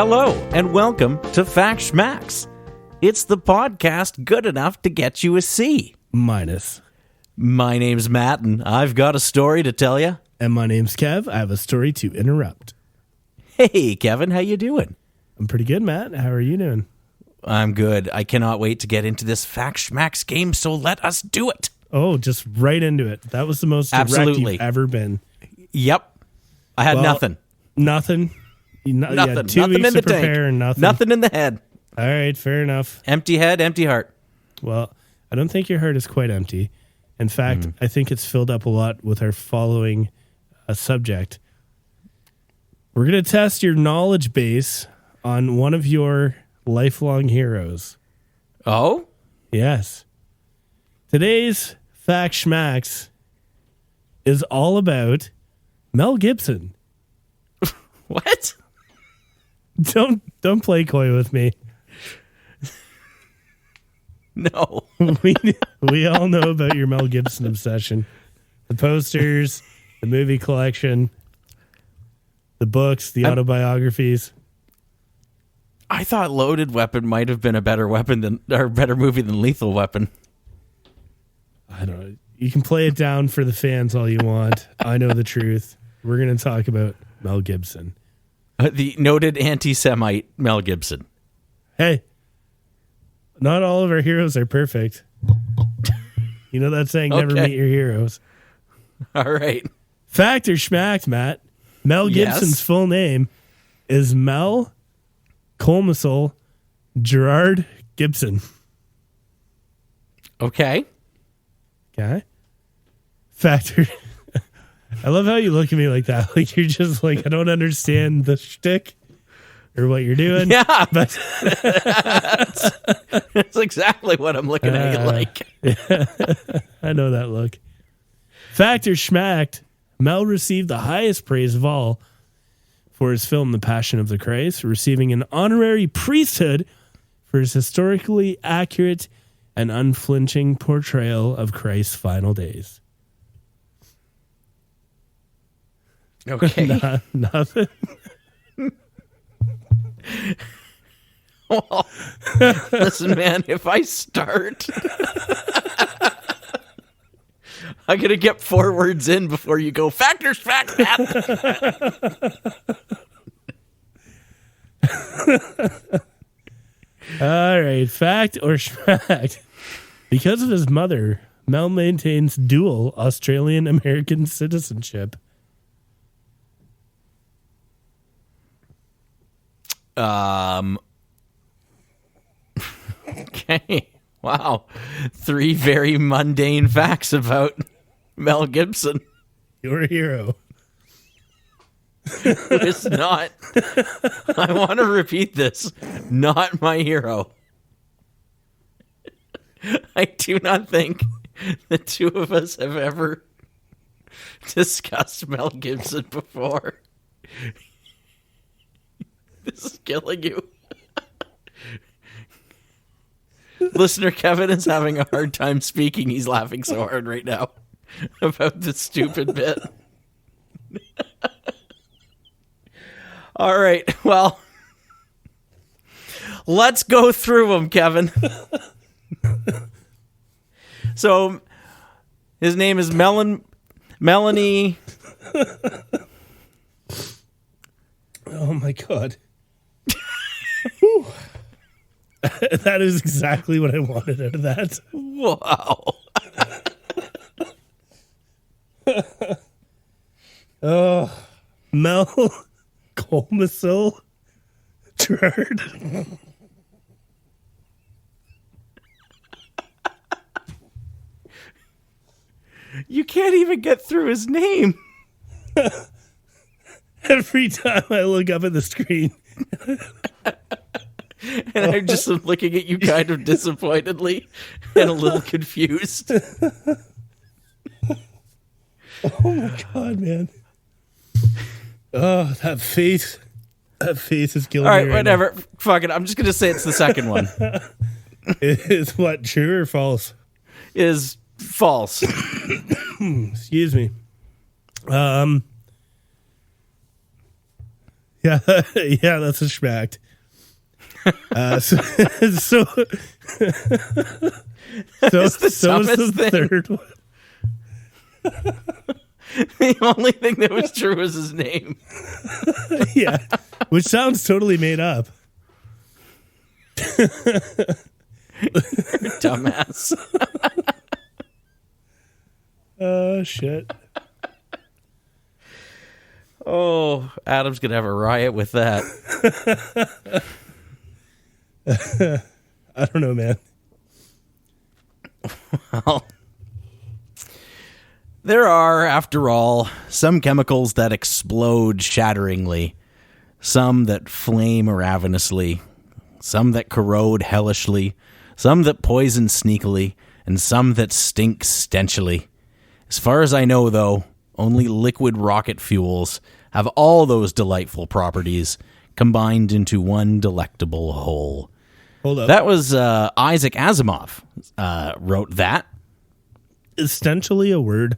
Hello, and welcome to Fact Schmacks. It's the podcast good enough to get you a C. Minus. My name's Matt, and I've got a story to tell you. And my name's Kev. I have a story to interrupt. Hey, Kevin, how you doing? I'm pretty good, Matt. How are you doing? I'm good. I cannot wait to get into this Fact Schmacks game, so let us do it. Oh, just right into it. That was the most direct Absolutely. you've ever been. Yep. I had nothing. Nothing? Nothing. Yeah, 2 Nothing weeks in the to prepare tank. and nothing. Nothing in the head. All right, fair enough. Empty head, empty heart. Well, I don't think your heart is quite empty. In fact, I think it's filled up a lot with our following subject. We're going to test your knowledge base on one of your lifelong heroes. Oh? Yes. Today's Fact Schmacks is all about Mel Gibson. What? Don't play coy with me. No. We all know about your Mel Gibson obsession. The posters, the movie collection, the books, the autobiographies. I thought Loaded Weapon might have been a better movie than Lethal Weapon. I don't know. You can play it down for the fans all you want. I know the truth. We're going to talk about Mel Gibson. The noted anti-Semite Mel Gibson. Hey, not all of our heroes are perfect. You know that saying, never meet your heroes. All right. Fact or schmack, Matt? Mel Gibson's full name is Mel Colmisel Gerard Gibson. Okay. Okay. Fact or... I love how you look at me like that. Like you're just like, I don't understand the shtick or what you're doing. Yeah. But that's exactly what I'm looking at you like. I know that look. Fact or schmacked, Mel received the highest praise of all for his film The Passion of the Christ, receiving an honorary priesthood for his historically accurate and unflinching portrayal of Christ's final days. Okay. Nothing. Well, listen, man, if I start, I'm going to get 4 words in before you go, factors, fact, Matt. All right. Fact or fact? Because of his mother, Mel maintains dual Australian-American citizenship. Okay. Wow. 3 very mundane facts about Mel Gibson. Your hero. Who is not, I want to repeat this, not my hero. I do not think the two of us have ever discussed Mel Gibson before. This is killing you. Listener Kevin is having a hard time speaking. He's laughing so hard right now about this stupid bit. All right, well, let's go through them, Kevin. So, his name is Melanie. Oh my God. That is exactly what I wanted out of that. Wow. Oh, Mel Colmisel Gerard. You can't even get through his name. Every time I look up at the screen. And I'm just looking at you kind of disappointedly and a little confused. Oh my God, man. Oh, that face. That face is killing me. All right, right whatever. now. Fuck it. I'm just going to say it's the second one. Is what, true or false? Is false. Excuse me. Yeah, yeah, that's a schmacked. So is the third one. The only thing that was true was his name. Yeah, which sounds totally made up. Dumbass. Oh, shit. Oh, Adam's going to have a riot with that. I don't know, man. Well, there are, after all, some chemicals that explode shatteringly, some that flame ravenously, some that corrode hellishly, some that poison sneakily, and some that stink stenchily. As far as I know, though, only liquid rocket fuels have all those delightful properties combined into one delectable whole. Hold up. That was Isaac Asimov wrote that. Essentially a word.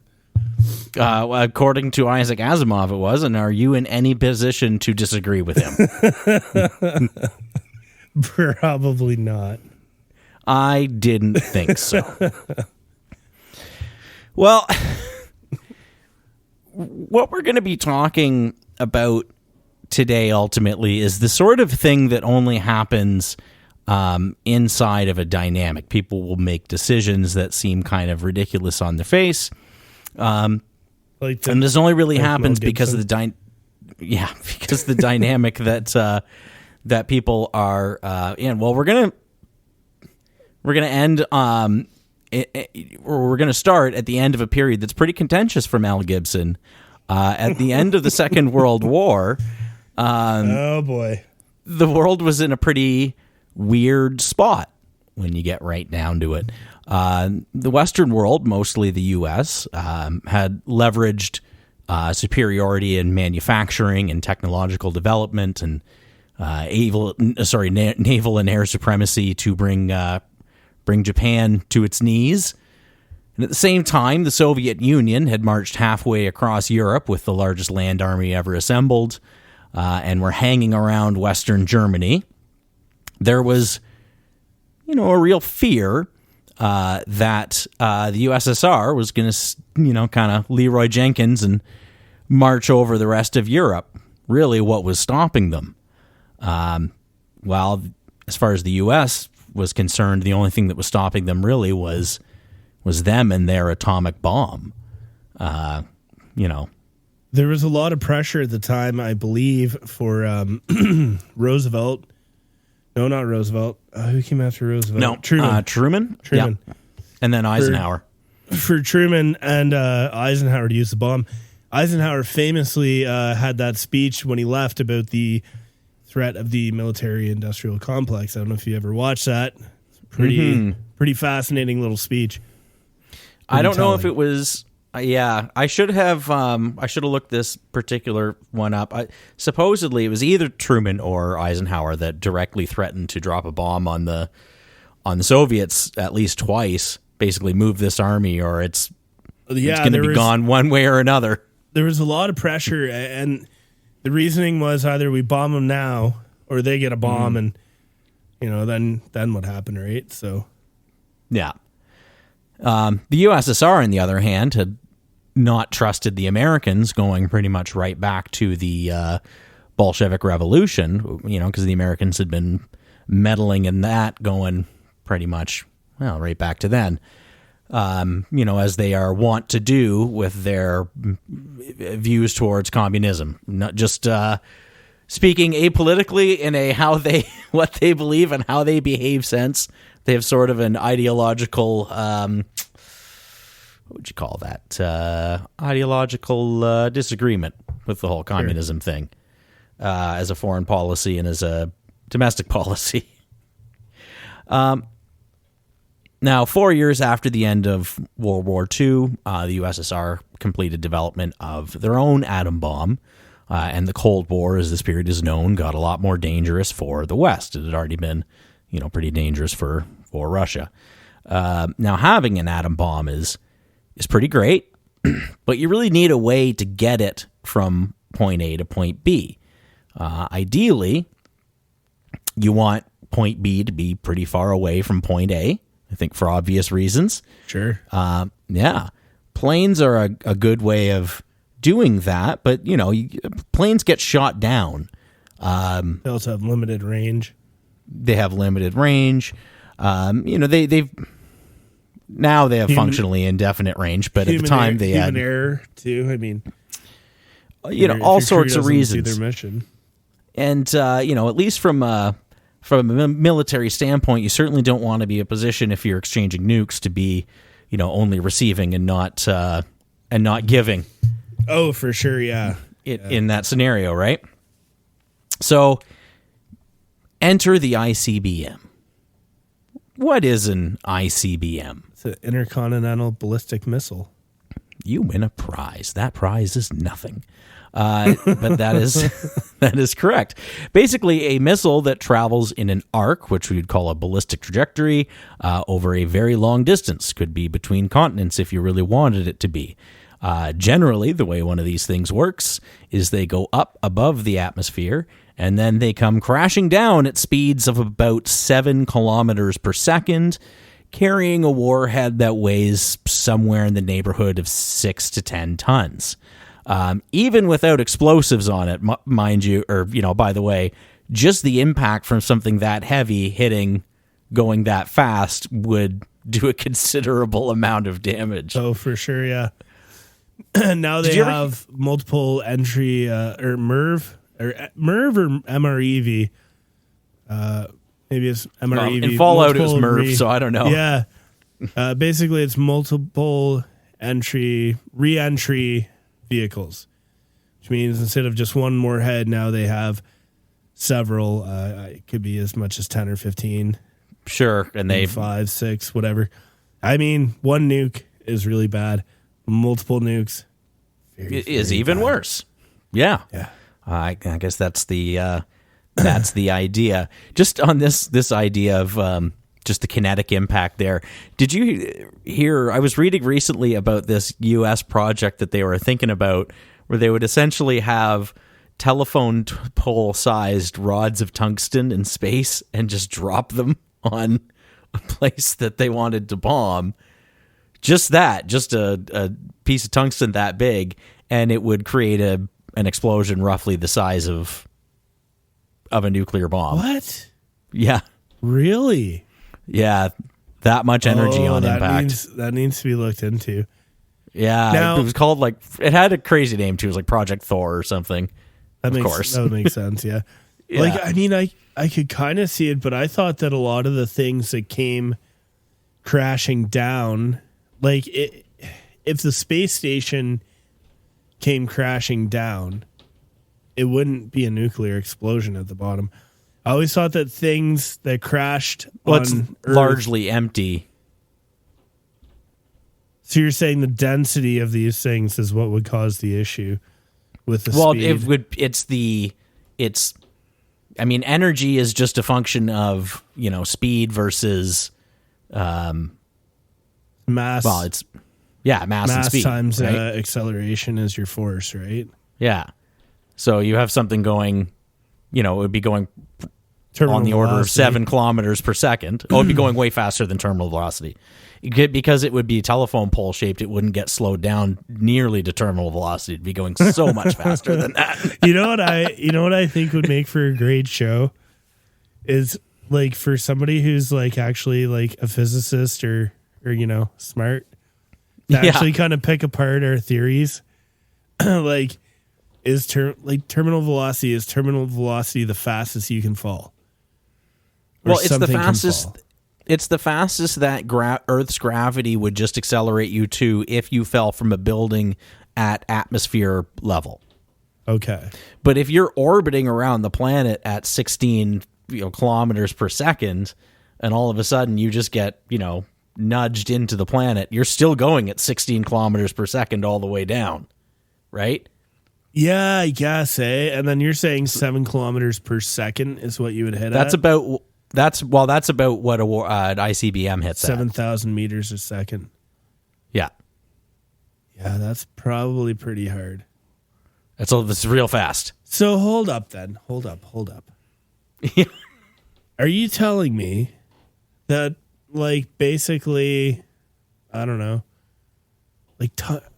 According to Isaac Asimov, it was. And are you in any position to disagree with him? Probably not. I didn't think so. Well, what we're going to be talking about today ultimately is the sort of thing that only happens inside of a dynamic. People will make decisions that seem kind of ridiculous on their face. And this only really happens because of the because the dynamic that that people are in. Well, we're gonna end. We're gonna start at the end of a period that's pretty contentious for Mel Gibson. At the end of the Second World War. Oh boy, the world was in a pretty weird spot when you get right down to it. The Western world, mostly the U.S., had leveraged superiority in manufacturing and technological development and naval and air supremacy to bring Japan to its knees. And at the same time, the Soviet Union had marched halfway across Europe with the largest land army ever assembled, and were hanging around Western Germany. There was, a real fear that the USSR was going to, kind of Leroy Jenkins and march over the rest of Europe. Really, what was stopping them? Well, as far as the U.S. was concerned, the only thing that was stopping them really was them and their atomic bomb. There was a lot of pressure at the time, I believe, for Roosevelt. No, not Roosevelt. Who came after Roosevelt? No, Truman. Truman. Yeah. And then Eisenhower. For Truman and Eisenhower to use the bomb. Eisenhower famously had that speech when he left about the threat of the military-industrial complex. I don't know if you ever watched that. It's pretty fascinating little speech. I don't know if it was... I should have looked this particular one up. Supposedly, it was either Truman or Eisenhower that directly threatened to drop a bomb on the Soviets at least twice. Basically, move this army, or it's going to be gone one way or another. There was a lot of pressure, and the reasoning was either we bomb them now, or they get a bomb, and then what happened, right? So, yeah. The USSR, on the other hand, had not trusted the Americans, going pretty much right back to the Bolshevik Revolution, because the Americans had been meddling in that, going pretty much, right back to then, as they are wont to do with their views towards communism. Not just speaking apolitically in a what they believe and how they behave sense. They have sort of an ideological, what would you call that? Ideological disagreement with the whole communism thing as a foreign policy and as a domestic policy. Now, 4 years after the end of World War II, the USSR completed development of their own atom bomb, and the Cold War, as this period is known, got a lot more dangerous for the West. It had already been pretty dangerous for Russia. Now, having an atom bomb is pretty great, but you really need a way to get it from point A to point B. Ideally, you want point B to be pretty far away from point A, I think for obvious reasons. Sure. Yeah. Planes are a good way of doing that, but, planes get shot down. They also have limited range. They have limited range. They've now they have functionally indefinite range, but at the time they had error too. I mean, all sorts of reasons. Do their mission. And at least from a military standpoint, you certainly don't want to be in a position if you're exchanging nukes to be, only receiving and not giving. Oh, for sure, yeah. In that scenario, right? So, enter the ICBM. What is an ICBM? It's an intercontinental ballistic missile. You win a prize. That prize is nothing. But that is correct. Basically, a missile that travels in an arc, which we would call a ballistic trajectory, over a very long distance. Could be between continents if you really wanted it to be. Generally, the way one of these things works is they go up above the atmosphere, and then they come crashing down at speeds of about 7 kilometers per second, carrying a warhead that weighs somewhere in the neighborhood of 6 to 10 tons. Even without explosives on it, mind you, or, by the way, just the impact from something that heavy hitting, going that fast would do a considerable amount of damage. Oh, for sure, yeah. Now they have multiple entry, or MIRV or MREV. Maybe it's MREV. In Fallout, it was MIRV, so I don't know. Yeah. Basically, it's multiple re-entry vehicles, which means instead of just one warhead, now they have several. It could be as much as 10 or 15. Sure, and they 5, 6, whatever. I mean, one nuke is really bad. Multiple nukes is even bad. Worse. Yeah. I guess that's the idea. Just on this idea of just the kinetic impact there. Did you hear? I was reading recently about this U.S. project that they were thinking about, where they would essentially have telephone pole-sized rods of tungsten in space and just drop them on a place that they wanted to bomb. Just a piece of tungsten that big, and it would create an explosion roughly the size of a nuclear bomb. What? Yeah. Really? Yeah, that much energy on impact. That needs to be looked into. Yeah, now, it was called it had a crazy name too. It was like Project Thor or something. Of course. That would make sense, yeah. Yeah. I could kind of see it, but I thought that a lot of the things that came crashing down, if the space station came crashing down, it wouldn't be a nuclear explosion at the bottom. I always thought that things that crashed on it's Earth, largely empty. So you're saying the density of these things is what would cause the issue with the speed? Energy is just a function of, speed versus mass. Well, it's mass and speed times right? Acceleration is your force, right? Yeah. So you have something going, it would be going Terminal on the order velocity. of 7 kilometers per second. Oh, it'd be going way faster than terminal velocity. Because it would be telephone pole shaped, it wouldn't get slowed down nearly to terminal velocity. It'd be going so much faster than that. You know what I think would make for a great show is for somebody who's actually a physicist or smart to actually kind of pick apart our theories. Terminal velocity the fastest you can fall? Well, it's the fastest. It's the fastest that Earth's gravity would just accelerate you to if you fell from a building at atmosphere level. Okay. But if you're orbiting around the planet at 16 kilometers per second, and all of a sudden you just get nudged into the planet, you're still going at 16 kilometers per second all the way down, right? Yeah, I guess, And then you're saying 7 kilometers per second is what you would hit That's at? about what an ICBM hits 7,000 meters a second. Yeah. Yeah, that's probably pretty hard. That's all. This real fast. So hold up then. Hold up. Yeah. Are you telling me that, like, basically, I don't know, like,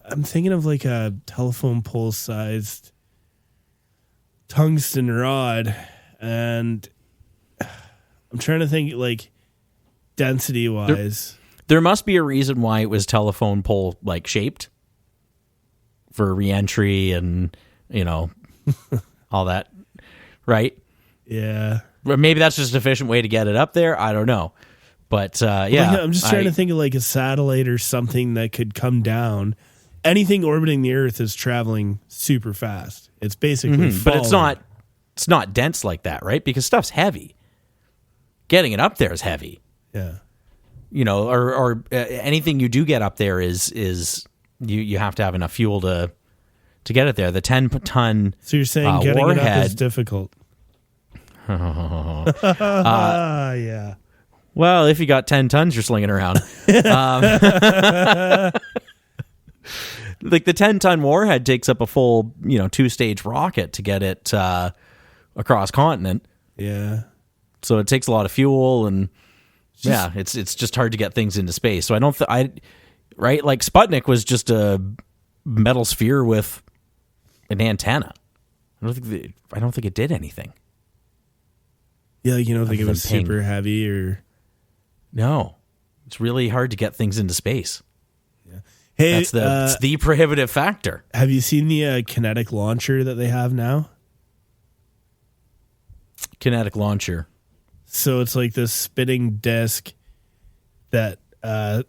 I'm thinking of like a telephone pole sized tungsten rod, and I'm trying to think, like, density wise. There must be a reason why it was telephone pole like shaped for reentry and, you know, all that, right? Yeah. Or maybe that's just an efficient way to get it up there. I don't know. But yeah. Like, I'm just trying to think of like a satellite or something that could come down. Anything orbiting the Earth is traveling super fast. It's basically but it's not dense like that, right? Because stuff's heavy. Getting it up there is heavy. Yeah. You know, or anything you do get up there is you have to have enough fuel to get it there. The 10-ton So you're saying getting warhead, it up is difficult. Yeah. Well, if you got 10 tons you're slinging around. Like the 10-ton warhead takes up a full, 2-stage rocket to get it across continent. Yeah. So it takes a lot of fuel, and it's just hard to get things into space. So I don't right? Like Sputnik was just a metal sphere with an antenna. I don't think it did anything. Yeah, you don't think it was super heavy or... No. It's really hard to get things into space. Yeah. Hey, it's the prohibitive factor. Have you seen the kinetic launcher that they have now? Kinetic launcher. So it's like this spinning disc that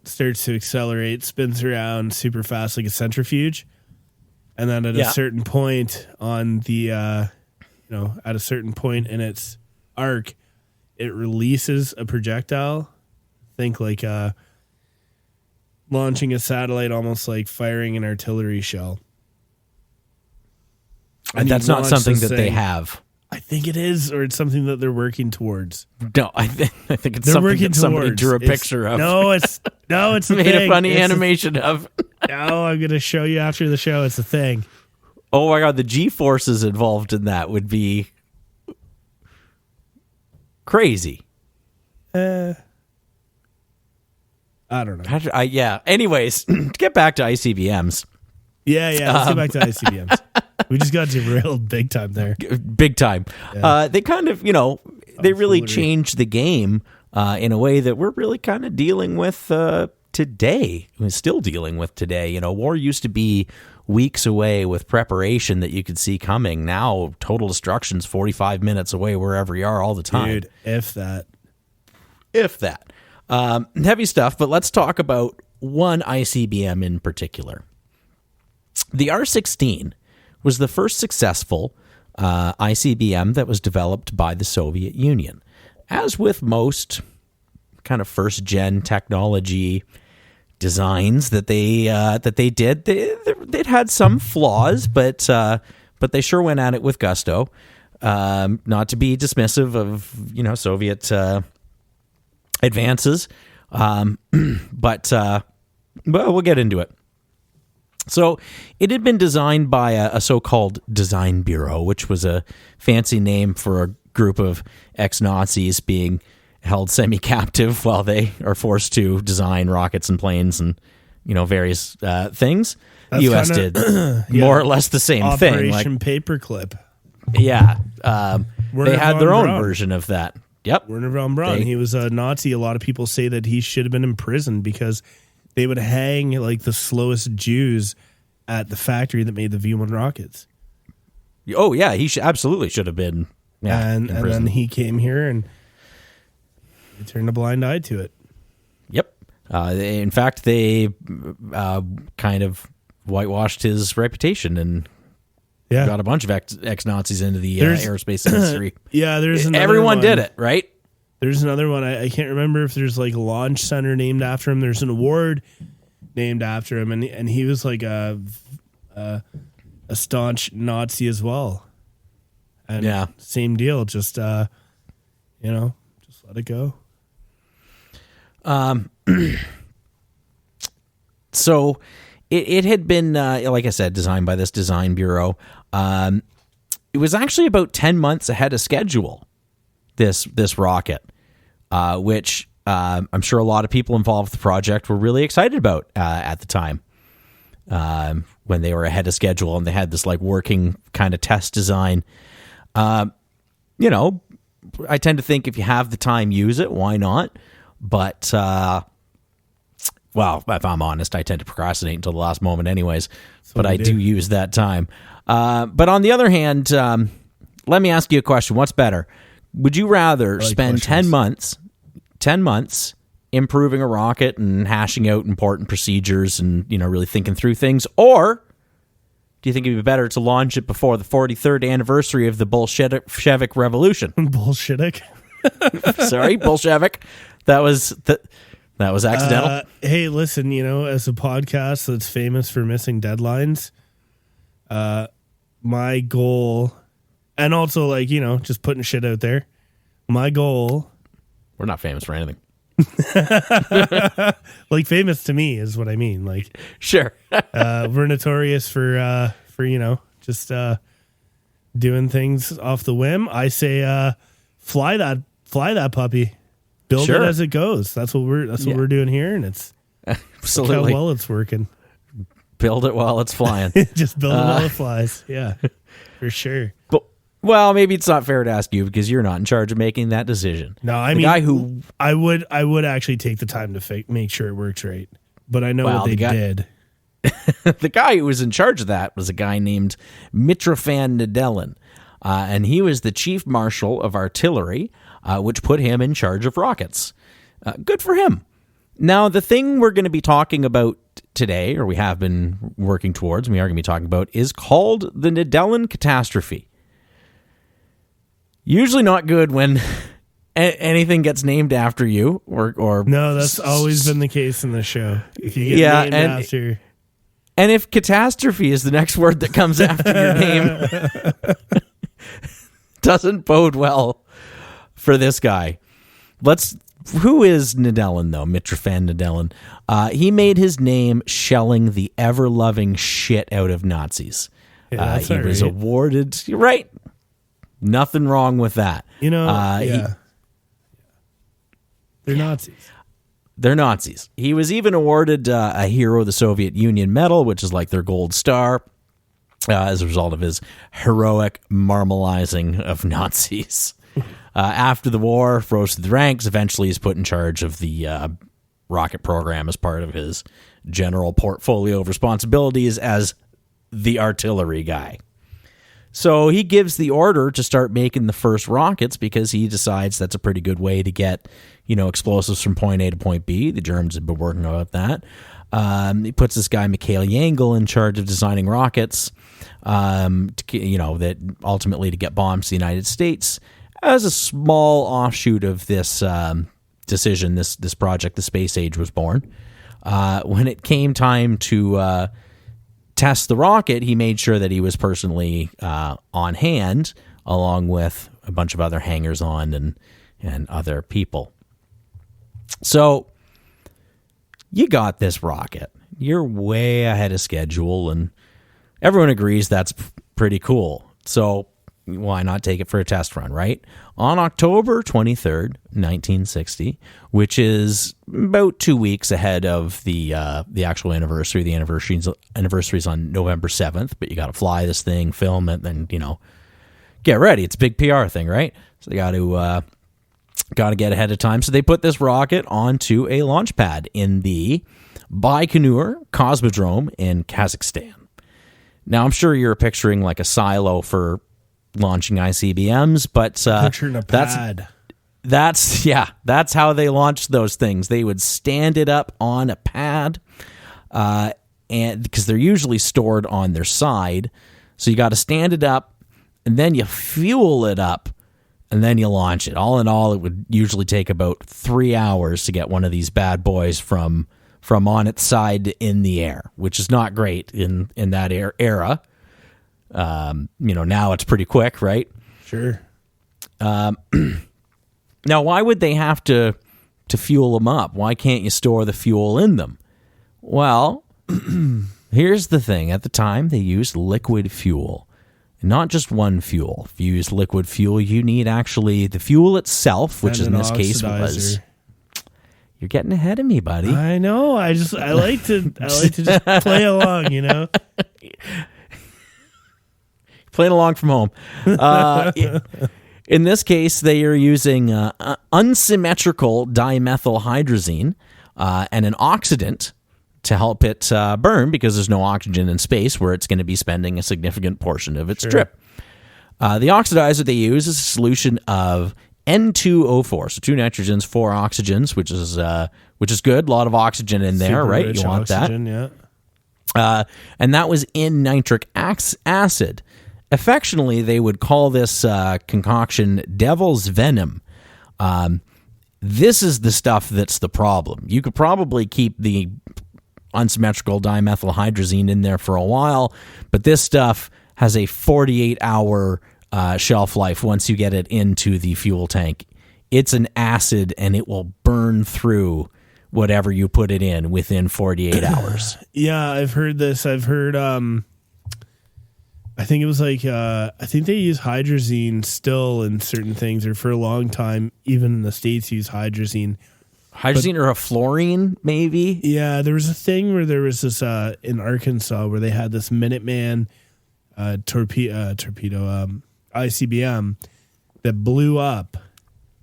starts to accelerate, spins around super fast like a centrifuge. And then at a certain point on the, at a certain point in its arc, it releases a projectile. Think like launching a satellite, almost like firing an artillery shell. And that's not something that they have. I think it is, or it's something that they're working towards. No, I think it's something that somebody drew a picture of. No, it's made a funny animation of. No, I'm going to show you after the show. It's a thing. Oh my God, the G-forces involved in that would be crazy. I don't know. Yeah. Anyways, to get back to ICBMs. Yeah. Let's get back to ICBMs. We just got derailed big time there. Big time. Yeah. They kind of, they really changed the game in a way that we're really kind of dealing with today. We're still dealing with today. War used to be weeks away with preparation that you could see coming. Now, total destruction's 45 minutes away wherever you are all the time. Dude, if that. Heavy stuff, but let's talk about one ICBM in particular. The R-16 was the first successful ICBM that was developed by the Soviet Union. As with most kind of first-gen technology designs that they did, they'd had some flaws, but they sure went at it with gusto. Not to be dismissive of Soviet advances, but we'll get into it. So it had been designed by a so-called design bureau, which was a fancy name for a group of ex-Nazis being held semi-captive while they are forced to design rockets and planes and various things. The U.S. did more or less the same thing. Operation Paperclip. Yeah, they had their own version of that. Yep. Werner von Braun. He was a Nazi. A lot of people say that he should have been imprisoned because they would hang like the slowest Jews at the factory that made the V-1 rockets. Oh, yeah. He absolutely should have been. Yeah, and then he came here and they turned a blind eye to it. Yep. In fact, they kind of whitewashed his reputation and got a bunch of ex-Nazis into the aerospace industry. Yeah, there's another Everyone one. did it, right? There's another one. I can't remember if there's like a launch center named after him. There's an award named after him, and he was like a staunch Nazi as well. And same deal. Just just let it go. So it had been, like I said, designed by this design bureau. It was actually about 10 months ahead of schedule, this rocket, which I'm sure a lot of people involved with the project were really excited about at the time, when they were ahead of schedule and they had this like working kind of test design. You know, I tend to think if you have the time, use it. Why not? But, well, if I'm honest, I tend to procrastinate until the last moment anyways, but I do use that time. But on the other hand, let me ask you a question. What's better? Would you rather spend 10 months improving a rocket and hashing out important procedures and, you know, really thinking through things? Or do you think it'd be better to launch it before the 43rd anniversary of the Bolshevik Revolution? Bolshevik? Sorry, Bolshevik. That was accidental. Hey, listen, you know, as a podcast that's famous for missing deadlines, my goal, and also like, you know, just putting shit out there, my goal. We're not famous for anything. Like famous to me is what I mean. Like, sure. We're notorious for, you know, just, doing things off the whim. I say, fly that puppy. Build it as it goes. That's what we're doing here, and it's absolutely look how well it's working. Build it while it's flying. Just build it while it flies. Yeah, for sure. But well, maybe it's not fair to ask you because you're not in charge of making that decision. No, I mean, guy who I would actually take the time to make sure it works right. But I know what they did. The guy who was in charge of that was a guy named Mitrofan Nedelin, and he was the chief marshal of artillery. Which put him in charge of rockets. Good for him. Now, the thing we're going to be talking about today, or we have been working towards, and we are going to be talking about, is called the Nedelin catastrophe. Usually not good when anything gets named after you, or no, that's always been the case in the show. If you get named after, and if catastrophe is the next word that comes after your name, doesn't bode well for this guy. Who is Nedelin, though? Mitrofan Nedelin. He made his name shelling the ever-loving shit out of Nazis. Yeah, he was awarded... You're right. Nothing wrong with that. You know, they're Nazis. They're Nazis. He was even awarded a Hero of the Soviet Union medal, which is like their gold star, as a result of his heroic marmalizing of Nazis. After the war, rose through the ranks. Eventually, he's put in charge of the rocket program as part of his general portfolio of responsibilities as the artillery guy. So he gives the order to start making the first rockets because he decides that's a pretty good way to get, you know, explosives from point A to point B. The Germans have been working about that. He puts this guy, Mikhail Yangel, in charge of designing rockets, that ultimately to get bombs to the United States. As a small offshoot of this decision, this project, the Space Age, was born. When it came time to test the rocket, he made sure that he was personally on hand, along with a bunch of other hangers-on and other people. So you got this rocket. You're way ahead of schedule, and everyone agrees that's pretty cool. So why not take it for a test run, right? On October 23rd, 1960, which is about 2 weeks ahead of the actual anniversary. The anniversary is on November 7th, but you got to fly this thing, film it, then, get ready. It's a big PR thing, right? So they got to get ahead of time. So they put this rocket onto a launch pad in the Baikonur Cosmodrome in Kazakhstan. Now, I'm sure you're picturing like a silo for launching ICBMs, but picturing a pad. That's how they launched those things. They would stand it up on a pad, and because they're usually stored on their side, so you got to stand it up, and then you fuel it up, and then you launch it. All in all, it would usually take about 3 hours to get one of these bad boys from on its side to in the air, which is not great in that era. Now it's pretty quick, right? Sure. Now, why would they have to fuel them up? Why can't you store the fuel in them? Well, Here's the thing. At the time, they used liquid fuel. Not just one fuel. If you use liquid fuel, you need actually the fuel itself, which in this case was... You're getting ahead of me, buddy. I know. I like to just play along, you know. Playing along from home. In this case, they are using unsymmetrical dimethylhydrazine and an oxidant to help it burn, because there's no oxygen in space where it's going to be spending a significant portion of its trip. The oxidizer they use is a solution of N2O4, so 2 nitrogens, 4 oxygens, which is good. A lot of oxygen in there, Super right? rich You want oxygen, that. Yeah. And that was in nitric acid. Affectionately, they would call this concoction devil's venom. This is the stuff that's the problem. You could probably keep the unsymmetrical dimethylhydrazine in there for a while, but this stuff has a 48-hour shelf life once you get it into the fuel tank. It's an acid, and it will burn through whatever you put it in within 48 hours. Yeah, I've heard this. I've heard, I think it was like, I think they use hydrazine still in certain things, or for a long time, even in the States, use hydrazine. Hydrazine or a fluorine, maybe? Yeah, there was a thing where there was this, in Arkansas, where they had this Minuteman torpedo, ICBM, that blew up.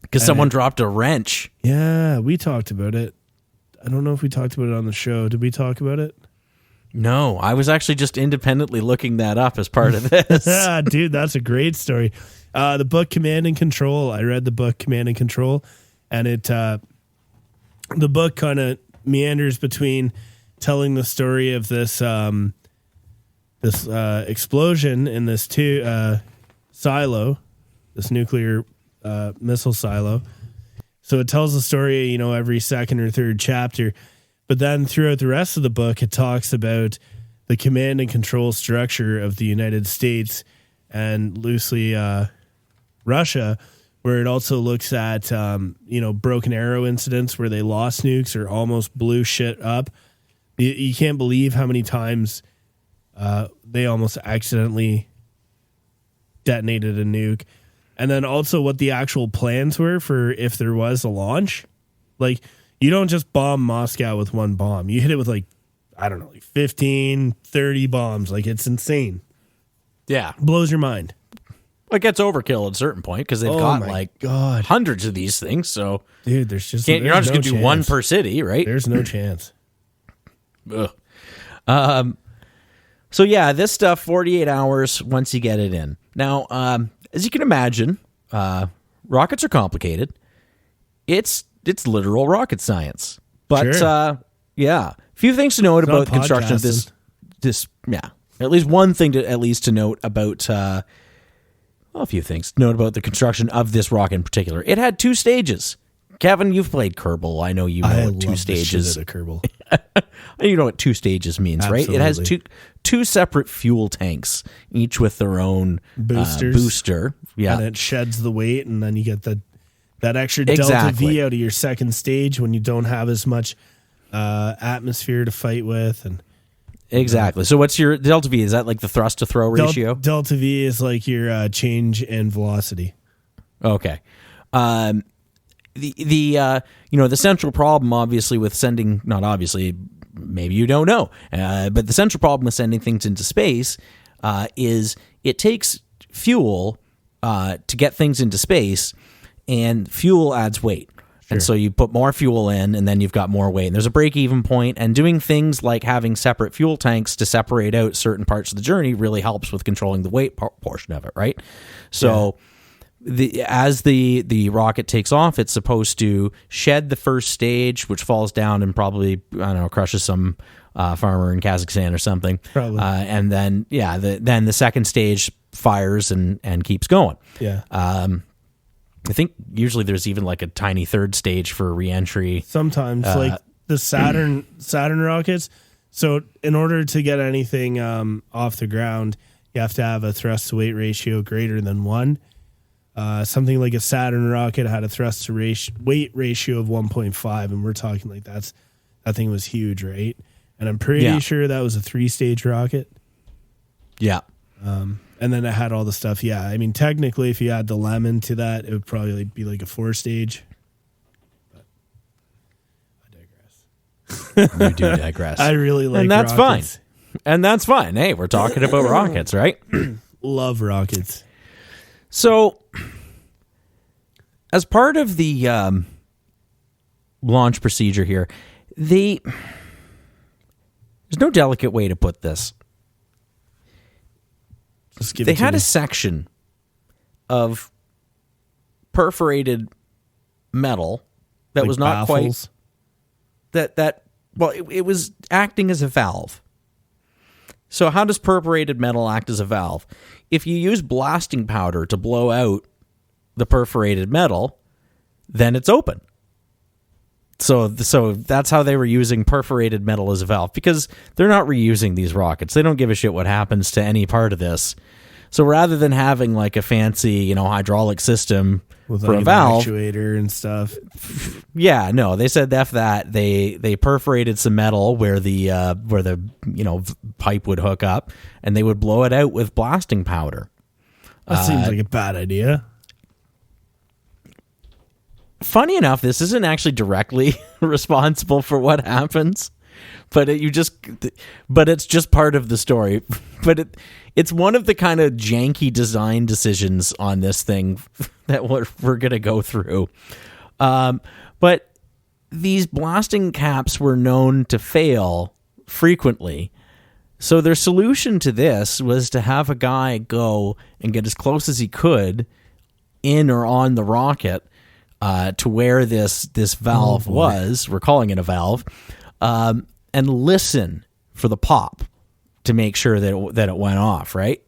Because someone dropped a wrench. Yeah, we talked about it. I don't know if we talked about it on the show. Did we talk about it? No, I was actually just independently looking that up as part of this. Dude, that's a great story. The book Command and Control. I read the book Command and Control, and the book kind of meanders between telling the story of this explosion in this silo, this nuclear missile silo. So it tells the story, every second or third chapter. But then throughout the rest of the book, it talks about the command and control structure of the United States and loosely Russia, where it also looks at, broken arrow incidents where they lost nukes or almost blew shit up. You can't believe how many times they almost accidentally detonated a nuke. And then also what the actual plans were for if there was a launch. Like, you don't just bomb Moscow with one bomb. You hit it with 15, 30 bombs. Like, it's insane. Yeah. Blows your mind. Well, it gets overkill at a certain point because they've got hundreds of these things. So, dude, there's you're not just going to do one per city, right? There's no chance. Ugh. So, yeah, this stuff, 48 hours once you get it in. Now, as you can imagine, rockets are complicated. It's literal rocket science. But, sure. A few things to note about the construction of this. At least one thing to note about, a few things to note about the construction of this rocket in particular. It had 2 stages. Kevin, you've played Kerbal. I know you know what 2 stages. The Kerbal. You know what 2 stages means, Absolutely. right? It has two separate fuel tanks, each with their own booster. Yeah, and it sheds the weight, and then you get that extra delta V out of your second stage when you don't have as much atmosphere to fight with. And exactly. So what's your delta V? Is that like the thrust to throw ratio? Delta V is like your change in velocity. Okay. The central problem, obviously, with sending, not obviously, maybe you don't know, but the central problem with sending things into space is it takes fuel to get things into space, and fuel adds weight. Sure. And so you put more fuel in, and then you've got more weight. And there's a break-even point, and doing things like having separate fuel tanks to separate out certain parts of the journey really helps with controlling the weight portion of it, right? So... Yeah. As the rocket takes off, it's supposed to shed the first stage, which falls down and probably, crushes some farmer in Kazakhstan or something. Probably. And then, then the second stage fires and keeps going. Yeah. I think usually there's even like a tiny third stage for reentry. Sometimes, like the Saturn rockets. So in order to get anything off the ground, you have to have a thrust to weight ratio greater than 1. Something like a Saturn rocket had a thrust to weight ratio of 1.5, and we're talking like that thing was huge, right? And I'm pretty sure that was a 3-stage rocket. Yeah. And then it had all the stuff. Yeah. I mean, technically, if you add the lemon to that, it would probably be like a 4-stage. But I digress. You do digress. I really like and that's rockets. fine. And that's fine. Hey, we're talking about rockets, right? Love rockets. So, as part of the launch procedure here, there's no delicate way to put this. They had a section of perforated metal that like was not baffles. quite it was acting as a valve. So how does perforated metal act as a valve? If you use blasting powder to blow out the perforated metal, then it's open. So that's how they were using perforated metal as a valve, because they're not reusing these rockets. They don't give a shit what happens to any part of this. So rather than having like a fancy, hydraulic system with for like a valve, actuator and stuff. yeah, no, they said F that. They perforated some metal where the pipe would hook up, and they would blow it out with blasting powder. That seems like a bad idea. Funny enough, this isn't actually directly responsible for what happens, but it's just part of the story. But it's one of the kind of janky design decisions on this thing that we're going to go through. But these blasting caps were known to fail frequently. So their solution to this was to have a guy go and get as close as he could in or on the rocket to where this valve was. We're calling it a valve, and listen for the pop to make sure that it went off, right?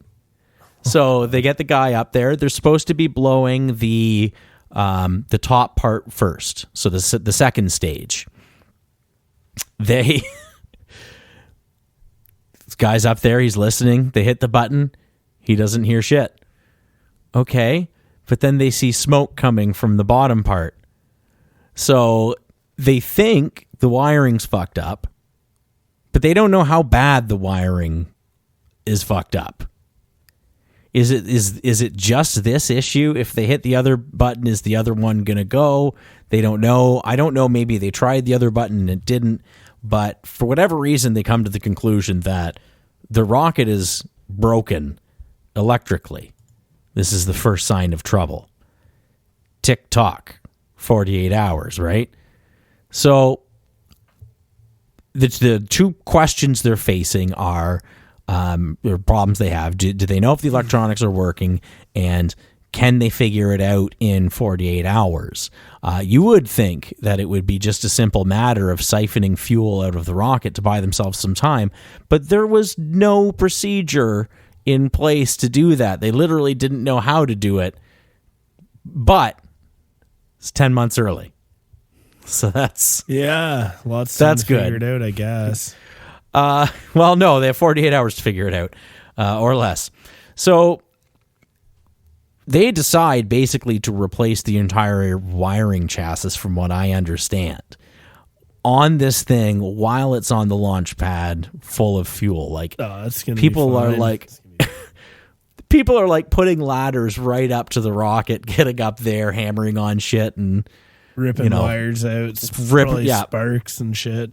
So they get the guy up there. They're supposed to be blowing the top part first, so the second stage. This guy's up there. He's listening. They hit the button. He doesn't hear shit. Okay. But then they see smoke coming from the bottom part. So they think the wiring's fucked up, but they don't know how bad the wiring is fucked up. Is it just this issue? If they hit the other button, is the other one going to go? They don't know. I don't know. Maybe they tried the other button and it didn't. But for whatever reason, they come to the conclusion that the rocket is broken electrically. This is the first sign of trouble. Tick-tock, 48 hours, right? So the two questions they're facing are or problems they have. Do they know if the electronics are working, and can they figure it out in 48 hours? You would think that it would be just a simple matter of siphoning fuel out of the rocket to buy themselves some time, but there was no procedure in place to do that. They literally didn't know how to do it, but it's 10 months early. So that's lots that's to good. Figure it out, I guess. Well, no, they have 48 hours to figure it out, or less. So they decide basically to replace the entire wiring chassis, from what I understand, on this thing while it's on the launch pad full of fuel. Like, that's gonna people be are fine. like, people are like putting ladders right up to the rocket, getting up there, hammering on shit and ripping wires out, sparks and shit.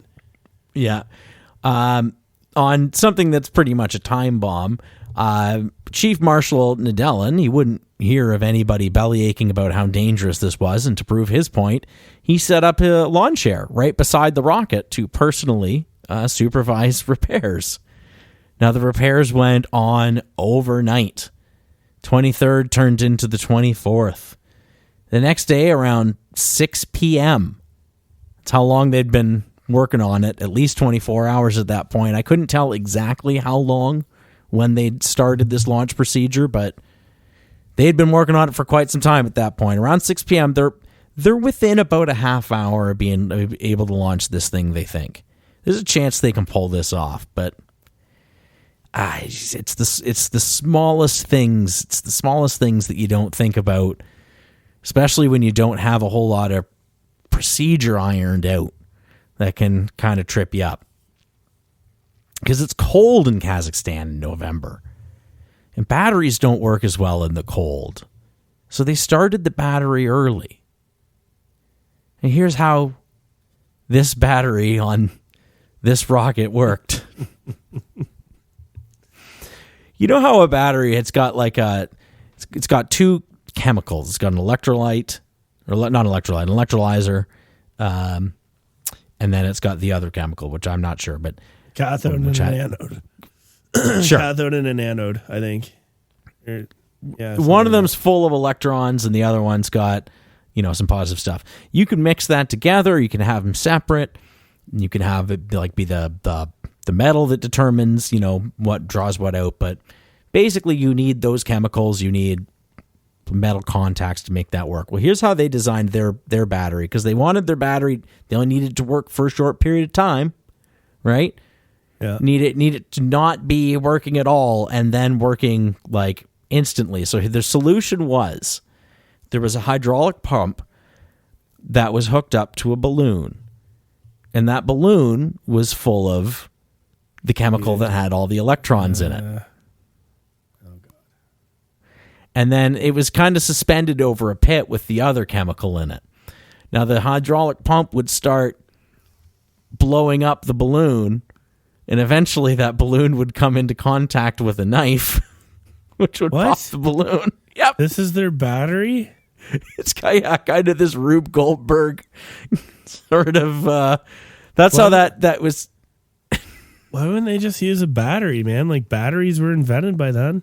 Yeah. On something that's pretty much a time bomb, Chief Marshal Nedelin, he wouldn't hear of anybody bellyaching about how dangerous this was, and to prove his point, he set up a lawn chair right beside the rocket to personally supervise repairs. Now, the repairs went on overnight. 23rd turned into the 24th. The next day, around 6 p.m., that's how long they'd been working on it, at least 24 hours at that point. I couldn't tell exactly how long when they'd started this launch procedure, but they had been working on it for quite some time at that point. Around 6 p.m., they're within about a half hour of being able to launch this thing, they think. There's a chance they can pull this off, but it's the smallest things. It's the smallest things that you don't think about, especially when you don't have a whole lot of procedure ironed out, that can kind of trip you up. because it's cold in Kazakhstan in November. And batteries don't work as well in the cold. So they started the battery early. And here's how this battery on this rocket worked. You know how a battery, it's got two chemicals. It's got an electrolyte, or not electrolyte, an electrolyzer, and then it's got the other chemical, which I'm not sure, but cathode and an anode. Sure. Cathode and an anode, I think. One of them's full of electrons, and the other one's got, some positive stuff. You can mix that together. You can have them separate. You can have it be the metal that determines, what draws what out. But basically, you need those chemicals. You need metal contacts to make that work. Well, here's how they designed their battery, because they wanted their battery, they only needed to work for a short period of time, right? Yeah. Need it to not be working at all and then working like instantly. So the solution was there was a hydraulic pump that was hooked up to a balloon, and that balloon was full of the chemical that had all the electrons in it. And then it was kind of suspended over a pit with the other chemical in it. Now, the hydraulic pump would start blowing up the balloon, and eventually that balloon would come into contact with a knife, which would pop the balloon. Yep. This is their battery? It's kind of this Rube Goldberg sort of... that's how that was... Why wouldn't they just use a battery, man? Like, batteries were invented by then.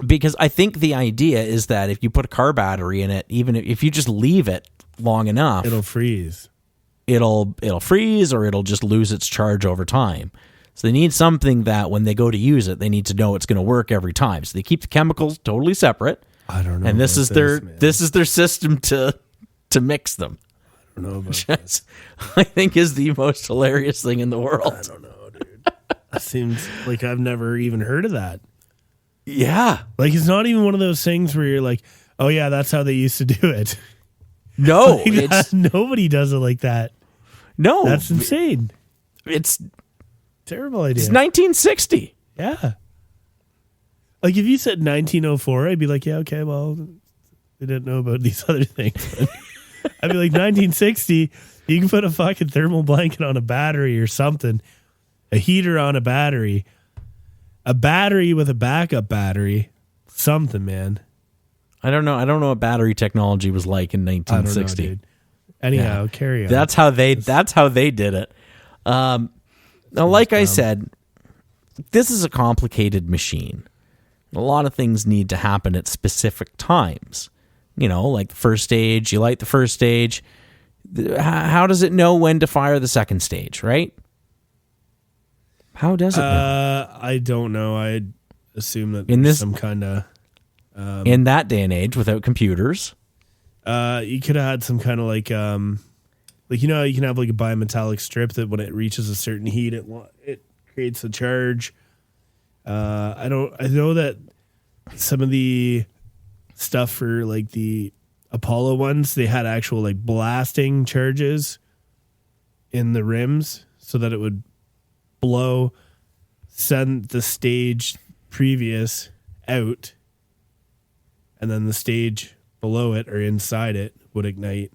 Because I think the idea is that if you put a car battery in it, even if you just leave it long enough, it'll freeze. It'll freeze, or it'll just lose its charge over time. So they need something that when they go to use it, they need to know it's going to work every time. So they keep the chemicals totally separate. I don't know. And this is their system to mix them. I don't know about this. I think is the most hilarious thing in the world. I don't know, dude. That seems like I've never even heard of that. Yeah. Like, it's not even one of those things where you're like, oh yeah, that's how they used to do it. No. Nobody does it like that. No. That's insane. It's terrible idea. It's 1960. Yeah. Like, if you said 1904, I'd be like, yeah, okay, well, they didn't know about these other things. I'd be like, 1960, you can put a fucking thermal blanket on a battery or something, a heater on a battery with a backup battery, something, man. I don't know what battery technology was like in 1960. I don't know, dude. Anyhow, carry on. That's how they did it. Now, like I said, this is a complicated machine. A lot of things need to happen at specific times. Like the first stage, you light the first stage. How does it know when to fire the second stage, right? How does it know? I don't know. I'd assume that there's some kind of... in that day and age, without computers... you could have had some kind of like you can have like a bimetallic strip that when it reaches a certain heat, it creates a charge. I know that some of the stuff for like the Apollo ones, they had actual like blasting charges in the rims so that it would send the stage previous out, and then the stage below it or inside it would ignite,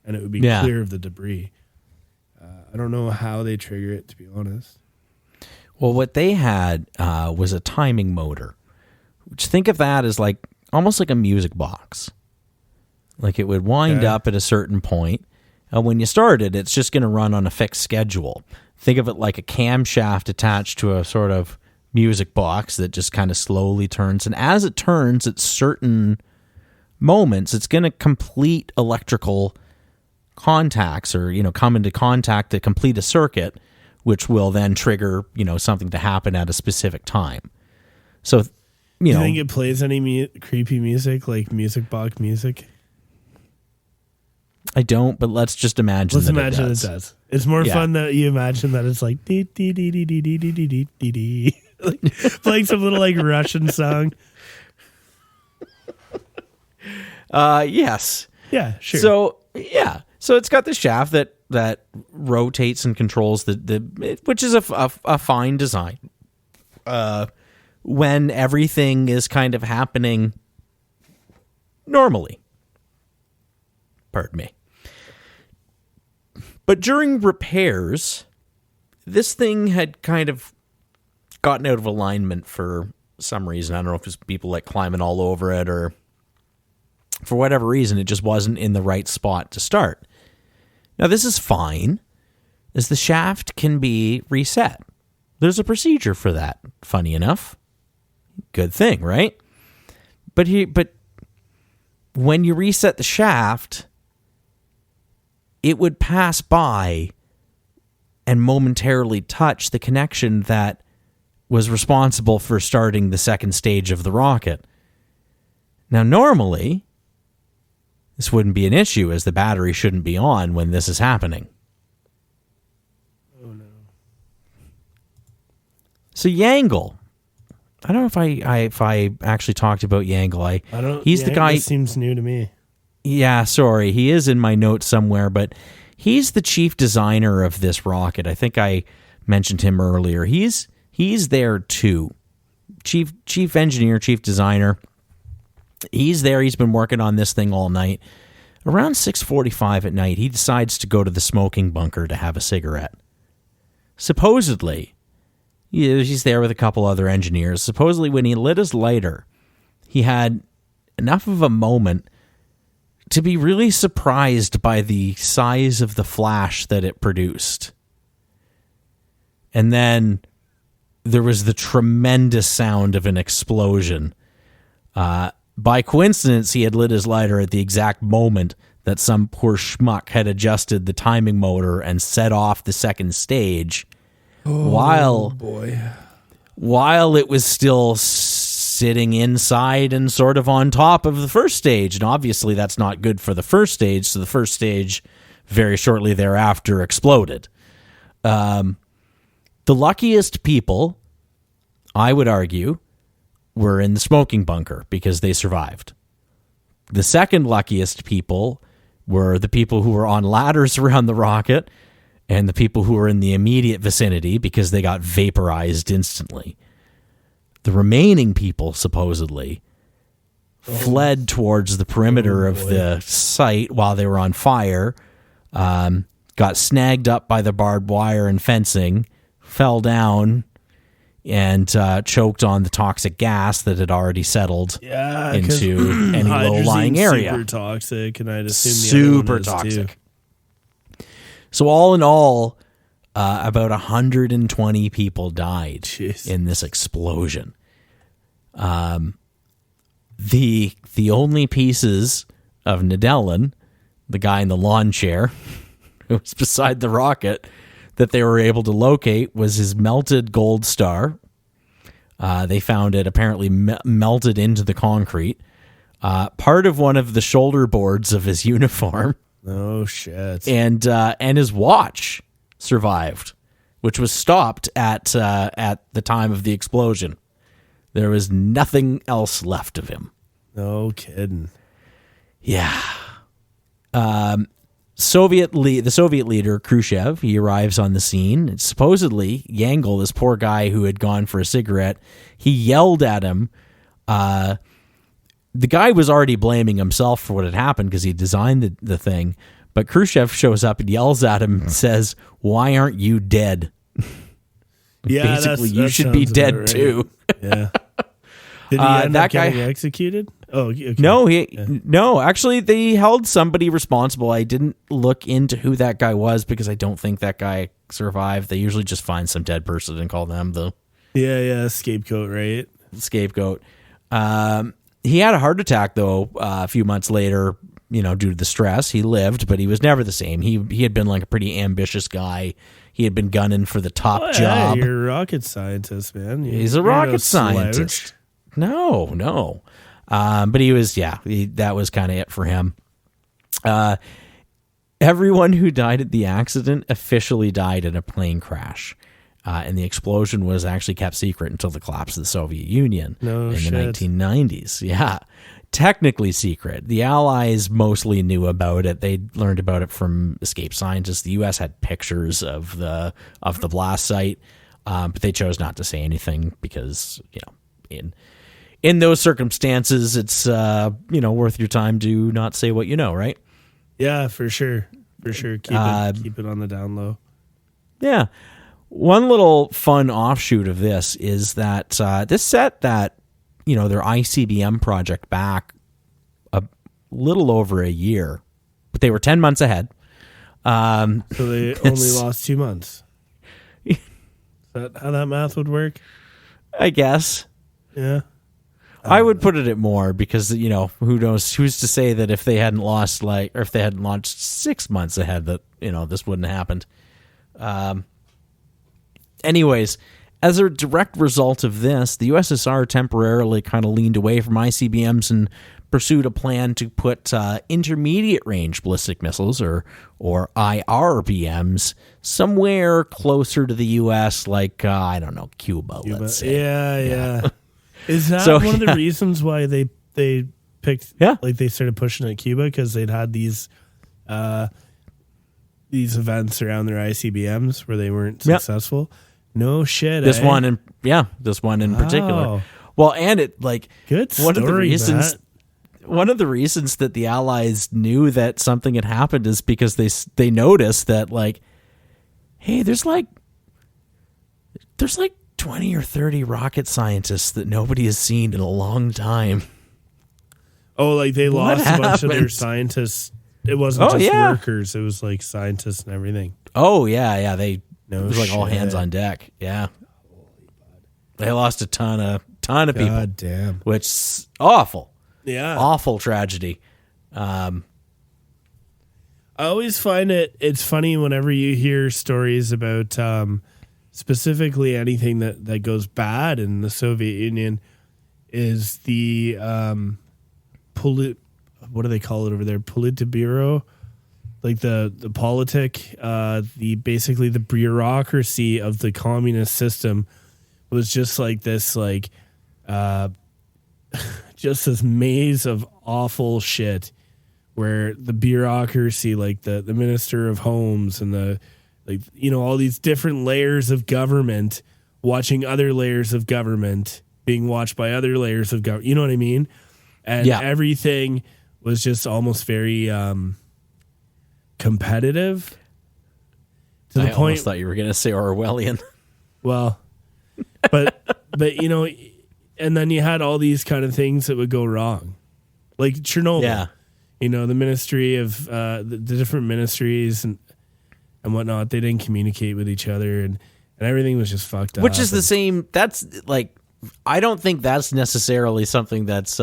and it would be clear of the debris. I don't know how they trigger it, to be honest. Well, what they had was a timing motor, which, think of that as like almost like a music box. Like, it would wind up at a certain point, and when you start it, it's just going to run on a fixed schedule. Think of it like a camshaft attached to a sort of music box that just kind of slowly turns, and as it turns at certain moments, it's going to complete electrical contacts, or come into contact to complete a circuit, which will then trigger something to happen at a specific time. So do you think it plays any creepy music, like music box music? I don't, but let's just imagine. Let's imagine it does. It's more fun that you imagine that it's like dee dee dee dee dee dee dee dee dee dee, like playing some little like Russian song. Yes. Yeah, sure. So it's got the shaft that that rotates and controls which is a fine design. When everything is kind of happening normally. Pardon me. But during repairs, this thing had kind of gotten out of alignment for some reason. I don't know if it's people like climbing all over it, or for whatever reason, it just wasn't in the right spot to start. Now, this is fine, as the shaft can be reset. There's a procedure for that, funny enough. Good thing, right? But when you reset the shaft, it would pass by and momentarily touch the connection that was responsible for starting the second stage of the rocket. Now, normally, this wouldn't be an issue, as the battery shouldn't be on when this is happening. Oh, no. So Yangle, I don't know if I actually talked about Yangle. I don't. He's the guy. This seems new to me. Yeah, sorry. He is in my notes somewhere, but he's the chief designer of this rocket. I think I mentioned him earlier. He's there too. Chief engineer, chief designer. He's there. He's been working on this thing all night. Around 6:45 at night, he decides to go to the smoking bunker to have a cigarette. Supposedly, he's there with a couple other engineers. Supposedly, when he lit his lighter, he had enough of a moment to be really surprised by the size of the flash that it produced. And then there was the tremendous sound of an explosion. By coincidence, he had lit his lighter at the exact moment that some poor schmuck had adjusted the timing motor and set off the second stage, while it was still sitting inside and sort of on top of the first stage. And obviously that's not good for the first stage, so the first stage very shortly thereafter exploded. The luckiest people, I would argue, were in the smoking bunker because they survived. The second luckiest people were the people who were on ladders around the rocket, and the people who were in the immediate vicinity because they got vaporized instantly. The remaining people, supposedly, fled towards the perimeter of the site while they were on fire, got snagged up by the barbed wire and fencing, fell down, and choked on the toxic gas that had already settled into any low-lying area. Super toxic, and I'd assume super toxic. So all in all, about 120 people died in this explosion. The only pieces of Nedelin, the guy in the lawn chair who was beside the rocket, that they were able to locate was his melted gold star. They found it apparently melted into the concrete. Part of one of the shoulder boards of his uniform. Oh, shit. And his watch survived, which was stopped at the time of the explosion. There was nothing else left of him. No kidding. Yeah. The Soviet leader, Khrushchev, he arrives on the scene. And supposedly, Yangle, this poor guy who had gone for a cigarette, he yelled at him. The guy was already blaming himself for what had happened because he designed the thing. But Khrushchev shows up and yells at him and says, "Why aren't you dead?" Yeah, basically, you should be dead right. too. Yeah. Did he end up getting executed? Oh, okay. No. Actually, they held somebody responsible. I didn't look into who that guy was because I don't think that guy survived. They usually just find some dead person and call them the scapegoat, right? Scapegoat. He had a heart attack though a few months later. Due to the stress, he lived, but he was never the same. He had been like a pretty ambitious guy. He had been gunning for the top job. You're a rocket scientist, man. He's a rocket scientist. No. But he was, that was kind of it for him. Everyone who died at the accident officially died in a plane crash. And the explosion was actually kept secret until the collapse of the Soviet Union in shit. the 1990s. Yeah. Technically secret. The Allies mostly knew about it. They learned about it from escaped scientists. The U.S. had pictures of the blast site, but they chose not to say anything because, in those circumstances, it's worth your time to not say what you know, right? Yeah, for sure. For sure. Keep it on the down low. Yeah. One little fun offshoot of this is that this set that, their ICBM project back a little over a year, but they were 10 months ahead. So they only lost 2 months. Is that how that math would work? I guess. Yeah. I would put it at more because, who knows, who's to say that if they hadn't lost or if they hadn't launched 6 months ahead that, this wouldn't have happened. Anyways, as a direct result of this, the USSR temporarily kind of leaned away from ICBMs and pursued a plan to put intermediate range ballistic missiles or IRBMs somewhere closer to the U.S., like, Cuba, let's say. Yeah. Is that one of the reasons why they picked, they started pushing at Cuba because they'd had these events around their ICBMs where they weren't successful? No shit. This one in particular. Well, and it good story, one of the reasons that the Allies knew that something had happened is because they noticed that hey, there's 20 or 30 rocket scientists that nobody has seen in a long time. Oh, they lost a bunch of their scientists. It wasn't just workers; it was scientists and everything. Oh yeah. It was all hands on deck. Yeah, they lost a ton of people. God damn, which is awful. Yeah, awful tragedy. I always find it's funny whenever you hear stories about specifically anything that goes bad in the Soviet Union is the what do they call it over there? Politburo. The politic, basically the bureaucracy of the communist system was just this just this maze of awful shit where the bureaucracy, the Minister of Homes and all these different layers of government watching other layers of government being watched by other layers of government. You know what I mean? And everything was just almost very competitive to the point. I almost thought you were going to say Orwellian. Well, but and then you had all these kind of things that would go wrong, like Chernobyl. Yeah, the ministry of the different ministries and whatnot. They didn't communicate with each other, and everything was just fucked up. Which is the same. That's I don't think that's necessarily something that's.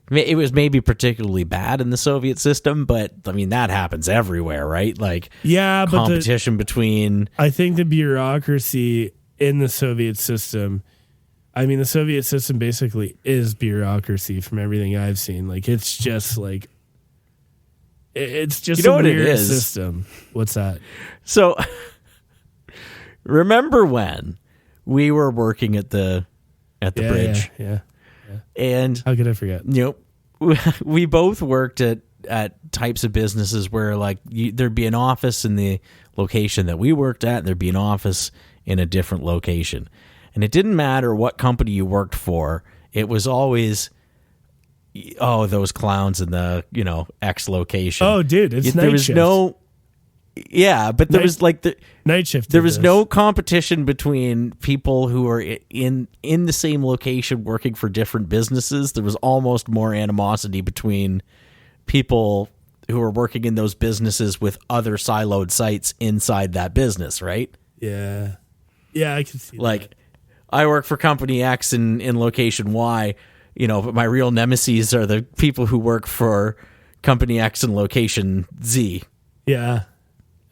It was maybe particularly bad in the Soviet system, but that happens everywhere, right? But competition between. I think the bureaucracy in the Soviet system. The Soviet system basically is bureaucracy from everything I've seen. It's just it's just a weird system. What's that? So, remember when we were working at the bridge? Yeah. And how could I forget? We both worked at types of businesses where there'd be an office in the location that we worked at, and there'd be an office in a different location. And it didn't matter what company you worked for. It was always, those clowns in the, X location. Oh, dude, it's night there was shift. But there was the night shift. There was no competition between people who were in the same location working for different businesses. There was almost more animosity between people who were working in those businesses with other siloed sites inside that business, right? Yeah. Yeah, I can see that. I work for company X in location Y, but my real nemesis are the people who work for company X in location Z. Yeah.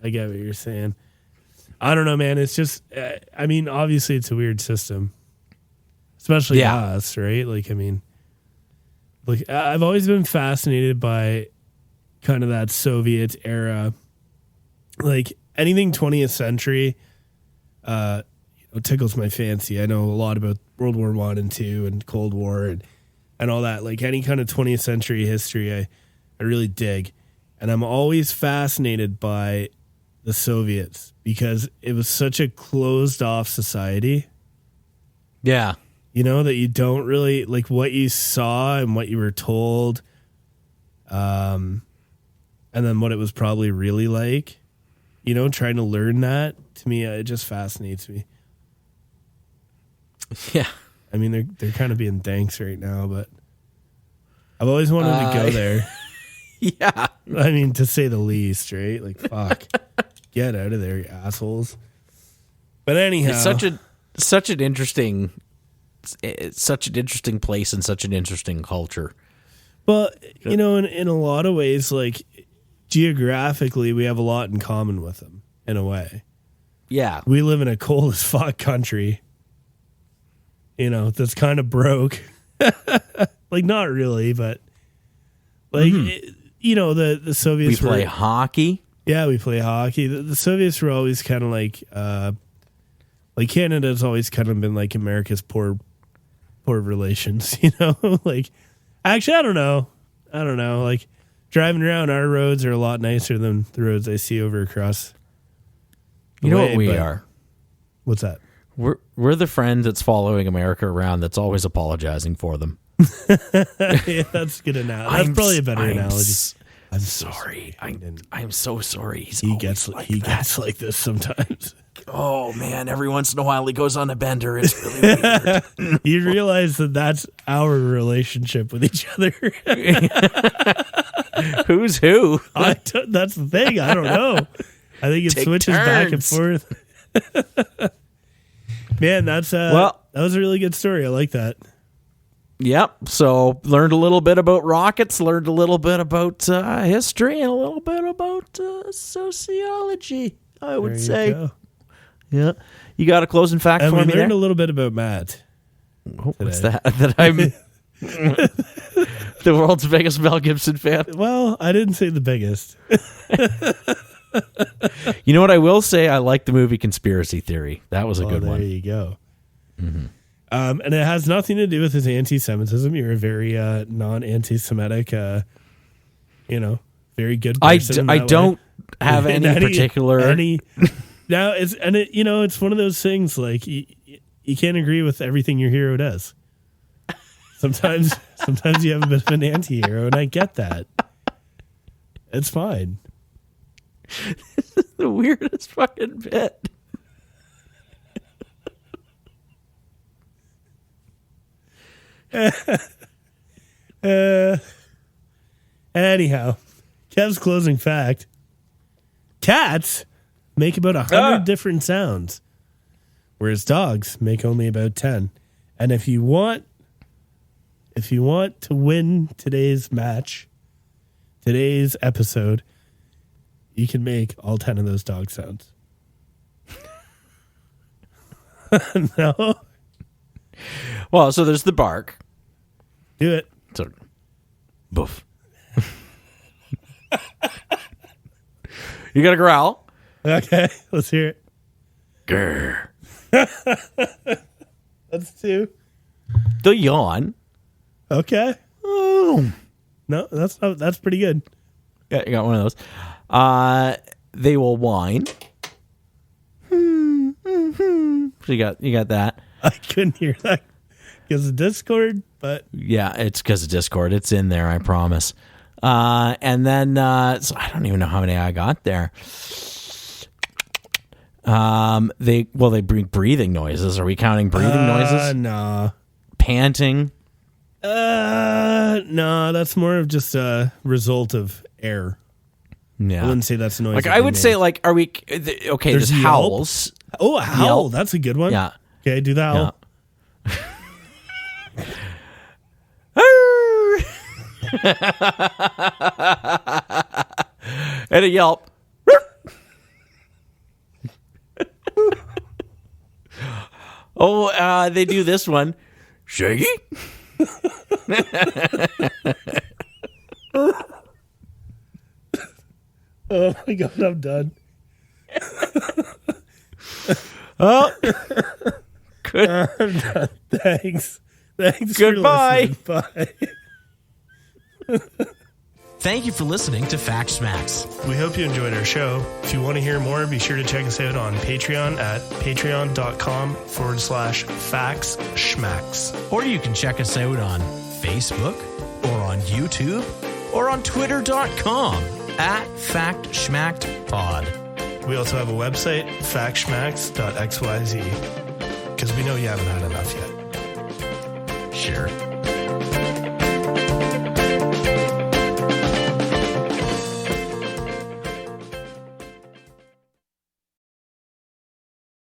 I get what you're saying. I don't know, man. It's just, obviously it's a weird system, especially us, right? I've always been fascinated by kind of that Soviet era, anything 20th century, tickles my fancy. I know a lot about World War I and II and Cold War and all that. Like any kind of 20th century history, I really dig. And I'm always fascinated by the Soviets because it was such a closed off society. Yeah. You know, that you don't really like what you saw and what you were told. And then what it was probably really like, you know, trying to learn that, to me, it just fascinates me. Yeah. I mean, they're kind of being danks right now, but I've always wanted to go there. Yeah. I mean, to say the least, right? Like, fuck. Get out of there, you assholes. But anyhow. It's such an interesting place and such an interesting culture. Well, you know, in a lot of ways, like, geographically, we have a lot in common with them, in a way. Yeah. We live in a cold as fuck country. You know, that's kind of broke. Like, not really, but like, you know, the Soviets we play hockey. Yeah, we play hockey. The Soviets were always kind of like Canada's always kind of been like America's poor relations, you know? Like, actually, I don't know. Like, driving around, our roads are a lot nicer than the roads I see over across. You know what we are? What's that? We're the friend that's following America around that's always apologizing for them. Yeah, that's good analogy. That's probably a better analogy. I'm sorry. I'm so sorry. He gets like this sometimes. Oh man, every once in a while he goes on a bender. It's really weird. You realize that that's our relationship with each other. Who's who? That's the thing. I don't know. I think it switches back and forth. Man, that was a really good story. I like that. Yep. So learned a little bit about rockets, learned a little bit about history, and a little bit about sociology, I would say. Go. Yeah. You got a closing fact and for me we learned there? a little bit about Matt. What's that? That I'm the world's biggest Mel Gibson fan? Well, I didn't say the biggest. You know what I will say? I like the movie Conspiracy Theory. That was a good one. There you go. Mm-hmm. And it has nothing to do with his anti-Semitism. You're a very non-anti-Semitic, very good person. I don't have any particular. Now it's one of those things like you can't agree with everything your hero does. Sometimes you have a bit of an anti-hero, and I get that. It's fine. This is the weirdest fucking bit. Anyhow, Kev's closing fact. Cats make about 100 different sounds, whereas dogs make only about 10. And if you want to win today's match, today's episode, you can make all 10 of those dog sounds. No? Well, so there's the bark. Do it. So, boof. You got to growl. Okay, let's hear it. Grr. That's 2. The yawn. Okay. Oh. No, that's pretty good. Yeah, you got one of those. They will whine. So you got that. I couldn't hear that because of Discord, but yeah, it's because of Discord. It's in there, I promise. And then so I don't even know how many I got there. They bring breathing noises. Are we counting breathing noises? No. Panting. No, that's more of just a result of air. Yeah, I wouldn't say that's a noise. Like I would say, like, are we okay? There's howls. Oh, a howl. Yelp. That's a good one. Yeah. Okay, do the howl. Yeah. And a yelp. Oh, they do this one. Shaggy. Oh my God, I'm done. Oh, good. Thanks. Goodbye. For listening. Bye. Thank you for listening to Fact Smacks. We hope you enjoyed our show. If you want to hear more, be sure to check us out on Patreon at patreon.com/factschmacks. Or you can check us out on Facebook or on YouTube or on twitter.com@FactSchmackedPod. We also have a website, factschmacks.xyz, because we know you haven't had enough yet. Sure.